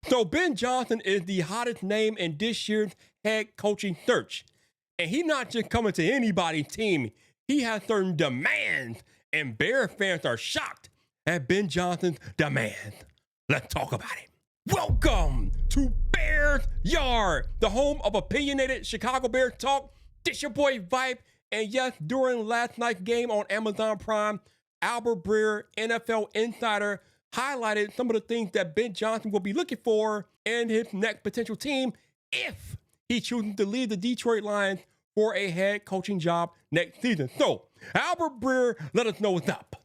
So Ben Johnson is the hottest name in this year's head coaching search. And he's not just coming to anybody's team. He has certain demands, and Bear fans are shocked at Ben Johnson's demands. Let's talk about it. Welcome to Bears Yard, the home of opinionated Chicago Bears talk. This your boy Vibe. And yes, during last night's game on Amazon Prime, Albert Breer, NFL Insider, highlighted some of the things that Ben Johnson will be looking for in his next potential team if he chooses to leave the Detroit Lions for a head coaching job next season. So, Albert Breer, let us know what's up.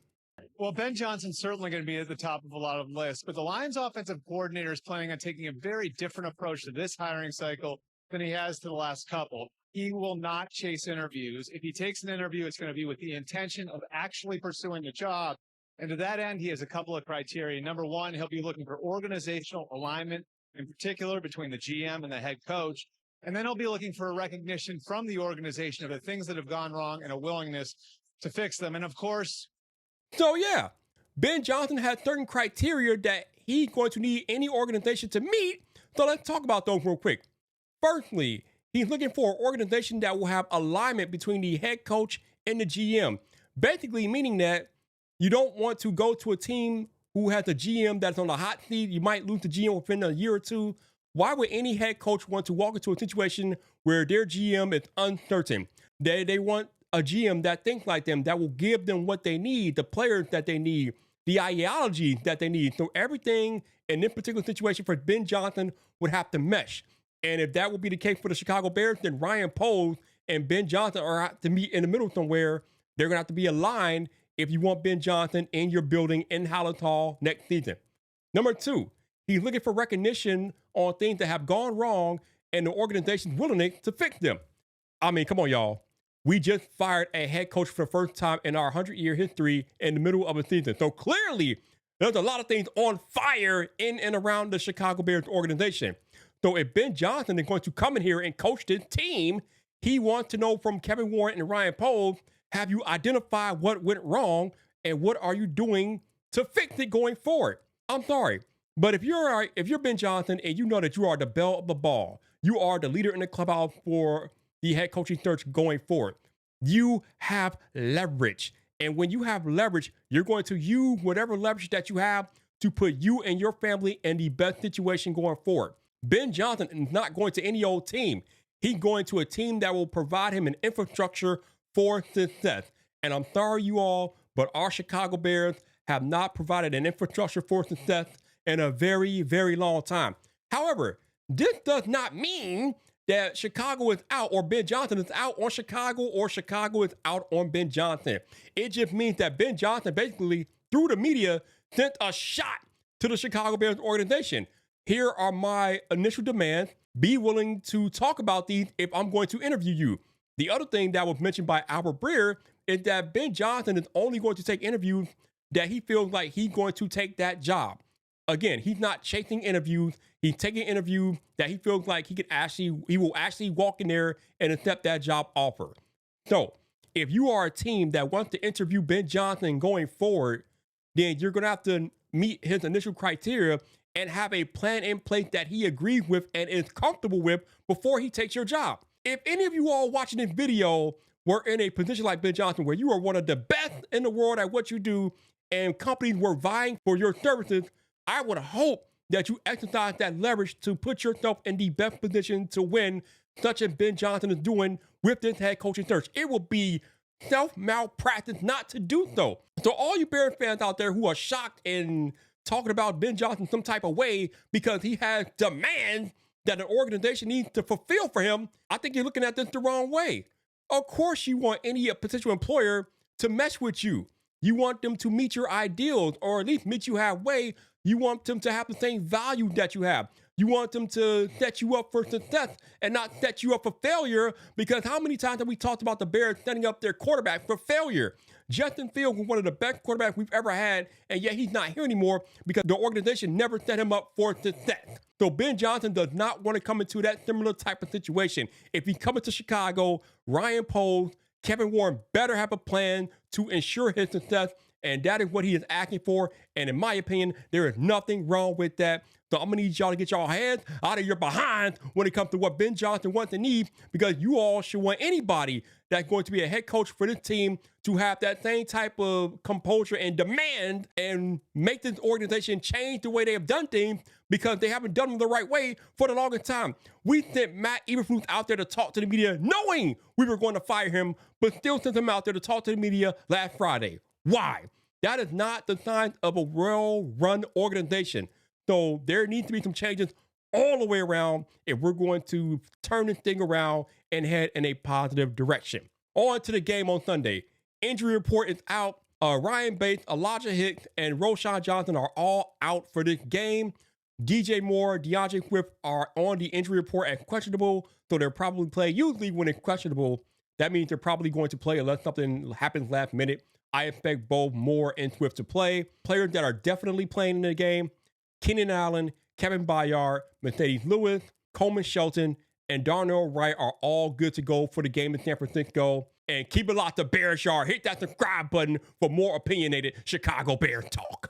Well, Ben Johnson's certainly going to be at the top of a lot of lists, but the Lions offensive coordinator is planning on taking a very different approach to this hiring cycle than he has to the last couple. He will not chase interviews. If he takes an interview, it's going to be with the intention of actually pursuing the job. And to that end, he has a couple of criteria. Number one, he'll be looking for organizational alignment, in particular between the GM and the head coach. And then he'll be looking for a recognition from the organization of the things that have gone wrong and a willingness to fix them. And of course, So yeah, Ben Johnson has certain criteria that he's going to need any organization to meet. So let's talk about those real quick. Firstly, he's looking for an organization that will have alignment between the head coach and the GM. Basically meaning that you don't want to go to a team who has a GM that's on the hot seat. You might lose the GM within a year or two. Why would any head coach want to walk into a situation where their GM is uncertain? They want a GM that thinks like them, that will give them what they need, the players that they need, the ideology that they need. So everything in this particular situation for Ben Johnson would have to mesh. And if that would be the case for the Chicago Bears, then Ryan Poles and Ben Johnson are out to meet in the middle somewhere. They're going to have to be aligned if you want Ben Johnson in your building in Hallis Hall next season. Number two, he's looking for recognition on things that have gone wrong and the organization's willingness to fix them. I mean, come on, y'all. We just fired a head coach for the first time in our 100-year history in the middle of a season. So clearly, there's a lot of things on fire in and around the Chicago Bears organization. So if Ben Johnson is going to come in here and coach this team, he wants to know from Kevin Warren and Ryan Poles, have you identified what went wrong and what are you doing to fix it going forward? I'm sorry, but if you're Ben Johnson and you know that you are the belle of the ball, you are the leader in the clubhouse for the head coaching search going forward, you have leverage. And when you have leverage, you're going to use whatever leverage that you have to put you and your family in the best situation going forward. Ben Johnson is not going to any old team. He's going to a team that will provide him an infrastructure for success. And I'm sorry, you all, but our Chicago Bears have not provided an infrastructure for success in a very, very long time. However, this does not mean that Chicago is out or Ben Johnson is out on Chicago or Chicago is out on Ben Johnson. It just means that Ben Johnson basically, through the media, sent a shot to the Chicago Bears organization. Here are my initial demands. Be willing to talk about these if I'm going to interview you. The other thing that was mentioned by Albert Breer is that Ben Johnson is only going to take interviews that he feels like he's going to take that job. Again, he's not chasing interviews. He's taking interviews that he feels like he will actually walk in there and accept that job offer. So if you are a team that wants to interview Ben Johnson going forward, then you're going to have to meet his initial criteria and have a plan in place that he agrees with and is comfortable with before he takes your job. If any of you all watching this video were in a position like Ben Johnson, where you are one of the best in the world at what you do and companies were vying for your services, I would hope that you exercise that leverage to put yourself in the best position to win, such as Ben Johnson is doing with this head coaching search. It will be self-malpractice not to do so. So all you Bears fans out there who are shocked and talking about Ben Johnson some type of way because he has demands that an organization needs to fulfill for him, I think you're looking at this the wrong way. Of course you want any potential employer to mesh with you. You want them to meet your ideals or at least meet you halfway. You want them to have the same value that you have. You want them to set you up for success and not set you up for failure, because how many times have we talked about the Bears setting up their quarterback for failure? Justin Fields was one of the best quarterbacks we've ever had, and yet he's not here anymore because the organization never set him up for success. So Ben Johnson does not want to come into that similar type of situation. If he's coming to Chicago, Ryan Poles, Kevin Warren better have a plan to ensure his success, and that is what he is asking for. And in my opinion, there is nothing wrong with that. So I'm gonna need y'all to get y'all heads out of your behind when it comes to what Ben Johnson wants and needs, because you all should want anybody that's going to be a head coach for this team to have that same type of composure and demand and make this organization change the way they have done things, because they haven't done them the right way for the longest time. We sent Matt Eberflus out there to talk to the media knowing we were going to fire him, but still sent him out there to talk to the media last Friday. Why? That is not the sign of a well-run organization. So there needs to be some changes all the way around if we're going to turn this thing around and head in a positive direction. On to the game on Sunday. Injury report is out. Ryan Bates, Elijah Hicks, and Roschon Johnson are all out for this game. DJ Moore, DeAndre Swift are on the injury report as questionable, so they'll probably play. Usually when it's questionable, that means they're probably going to play unless something happens last minute. I expect both Moore and Swift to play. Players that are definitely playing in the game: Keenan Allen, Kevin Byard, Mercedes Lewis, Coleman Shelton, and Darnell Wright are all good to go for the game in San Francisco. And keep it locked to Bears Yard. Hit that subscribe button for more opinionated Chicago Bears talk.